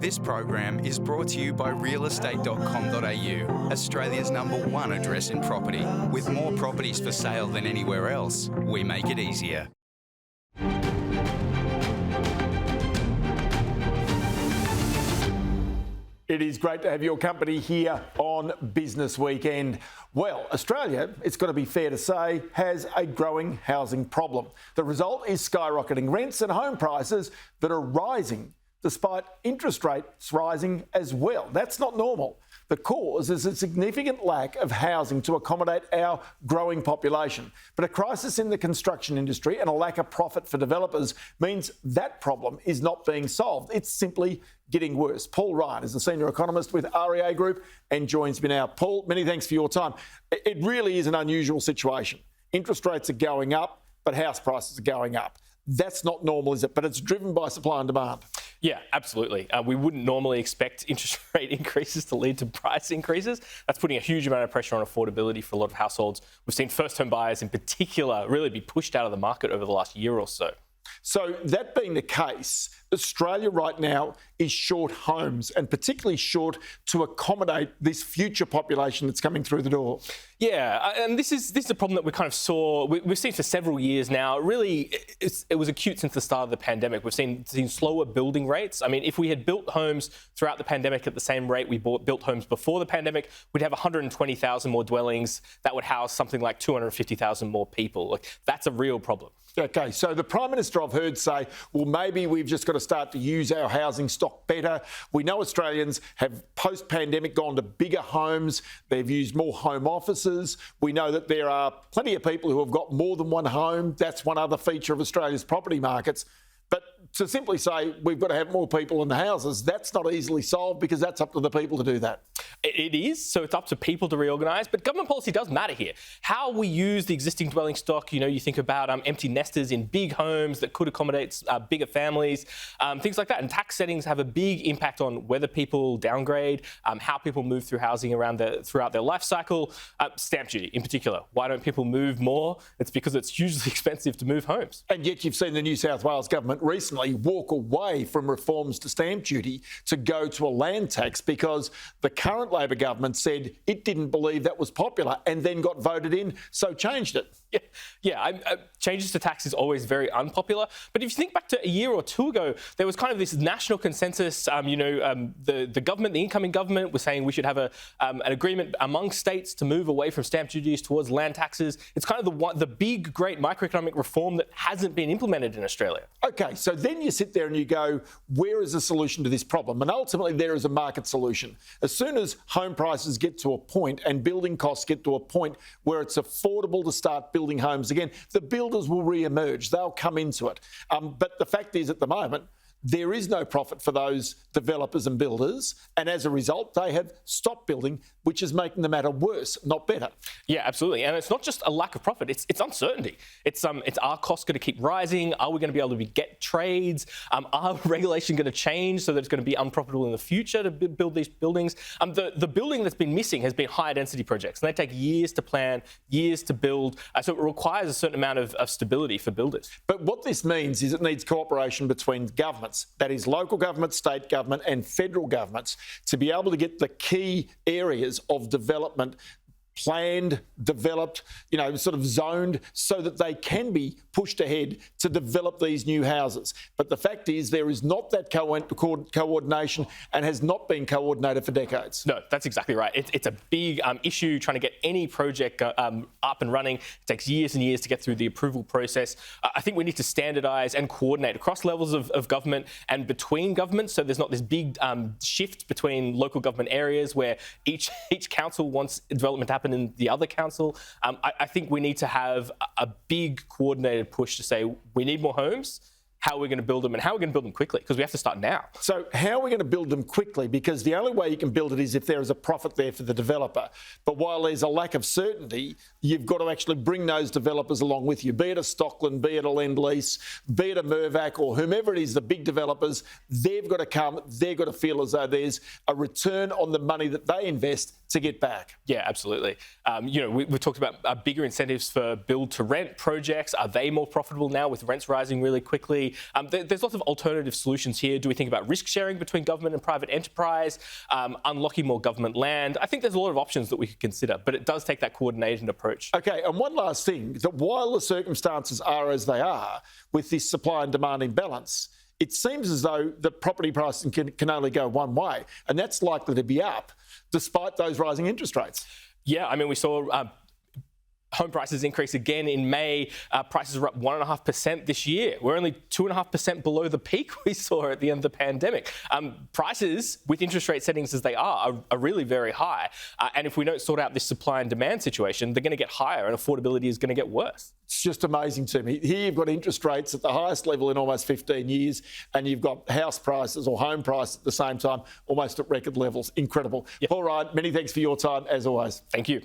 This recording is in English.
This program is brought to you by realestate.com.au, Australia's #1 address in property. With more properties for sale than anywhere else, we make it easier. It is great to have your company here on Business Weekend. Well, Australia, it's got to be fair to say, has a growing housing problem. The result is skyrocketing rents and home prices that are rising despite interest rates rising as well. That's not normal. The cause is a significant lack of housing to accommodate our growing population. But a crisis in the construction industry and a lack of profit for developers means that problem is not being solved. It's simply getting worse. Paul Ryan is the senior economist with REA Group and joins me now. Paul, many thanks for your time. It really is an unusual situation. Interest rates are going up, but house prices are going up. That's not normal, is it? But it's driven by supply and demand. Yeah, absolutely. We wouldn't normally expect interest rate increases to lead to price increases. That's putting a huge amount of pressure on affordability for a lot of households. We've seen first-home buyers in particular really be pushed out of the market over the last year or so. So that being the case, Australia right now is short homes and particularly short to accommodate this future population that's coming through the door. Yeah, and this is a problem that we kind of we've seen for several years now. Really, it was acute since the start of the pandemic. We've seen slower building rates. I mean, if we had built homes throughout the pandemic at the same rate we built homes before the pandemic, we'd have 120,000 more dwellings that would house something like 250,000 more people. Like, that's a real problem. OK, so the Prime Minister I've heard say, well, maybe we've just got to start to use our housing stock better. We know Australians have post-pandemic gone to bigger homes. They've used more home offices. We know that there are plenty of people who have got more than one home. That's one other feature of Australia's property markets. But to simply say we've got to have more people in the houses, that's not easily solved because that's up to the people to do that. It is, so it's up to people to reorganise, but government policy does matter here. How we use the existing dwelling stock, you think about empty nesters in big homes that could accommodate bigger families, things like that. And tax settings have a big impact on whether people downgrade, how people move through housing throughout their life cycle. Stamp duty in particular. Why don't people move more? It's because it's hugely expensive to move homes. And yet you've seen the New South Wales government recently walk away from reforms to stamp duty to go to a land tax because the current Labor government said it didn't believe that was popular and then got voted in, so changed it. Changes to tax is always very unpopular. But if you think back to a year or two ago, there was kind of this national consensus. The government, the incoming government, was saying we should have an agreement among states to move away from stamp duties towards land taxes. It's kind of the big, great microeconomic reform that hasn't been implemented in Australia. OK, so then you sit there and you go, where is the solution to this problem? And ultimately, there is a market solution. As soon as home prices get to a point and building costs get to a point where it's affordable to start building homes again, the builders will re-emerge. They'll come into it. But the fact is, at the moment, there is no profit for those developers and builders, and as a result, they have stopped building, which is making the matter worse, not better. Yeah, absolutely. And it's not just a lack of profit; it's uncertainty. It's our costs going to keep rising? Are we going to be able to get trades? Are regulation going to change so that it's going to be unprofitable in the future to build these buildings? The building that's been missing has been higher density projects, and they take years to plan, years to build. So it requires a certain amount of stability for builders. But what this means is it needs cooperation between governments. That is local government, state government and federal governments to be able to get the key areas of development planned, developed, sort of zoned so that they can be pushed ahead to develop these new houses. But the fact is there is not that coordination and has not been coordinated for decades. No, that's exactly right. It's a big issue trying to get any project up and running. It takes years and years to get through the approval process. I think we need to standardise and coordinate across levels of government and between governments so there's not this big shift between local government areas where each council wants development to happen in the other council. I think we need to have a big coordinated push to say we need more homes. How are we going to build them and how are we going to build them quickly? Because we have to start now. So how are we going to build them quickly? Because the only way you can build it is if there is a profit there for the developer. But while there's a lack of certainty, you've got to actually bring those developers along with you, be it a Stockland, be it a Lendlease, be it a Mirvac or whomever it is, the big developers, they've got to come, they've got to feel as though there's a return on the money that they invest to get back. Yeah, absolutely. We've talked about bigger incentives for build-to-rent projects. Are they more profitable now with rents rising really quickly? affordability. There's lots of alternative solutions here. Do we think about risk sharing between government and private enterprise, unlocking more government land? I think there's a lot of options that we could consider, but it does take that coordinated approach. Okay, and one last thing, that while the circumstances are as they are with this supply and demand imbalance, it seems as though the property pricing can only go one way, and that's likely to be up despite those rising interest rates. Yeah, I mean, we saw home prices increase again in May. Prices are up 1.5% this year. We're only 2.5% below the peak we saw at the end of the pandemic. Prices, with interest rate settings as they are really very high. And if we don't sort out this supply and demand situation, they're going to get higher and affordability is going to get worse. It's just amazing to me. Here you've got interest rates at the highest level in almost 15 years, and you've got house prices or home prices at the same time almost at record levels. Incredible. Yep. Paul Ryan, many thanks for your time as always. Thank you.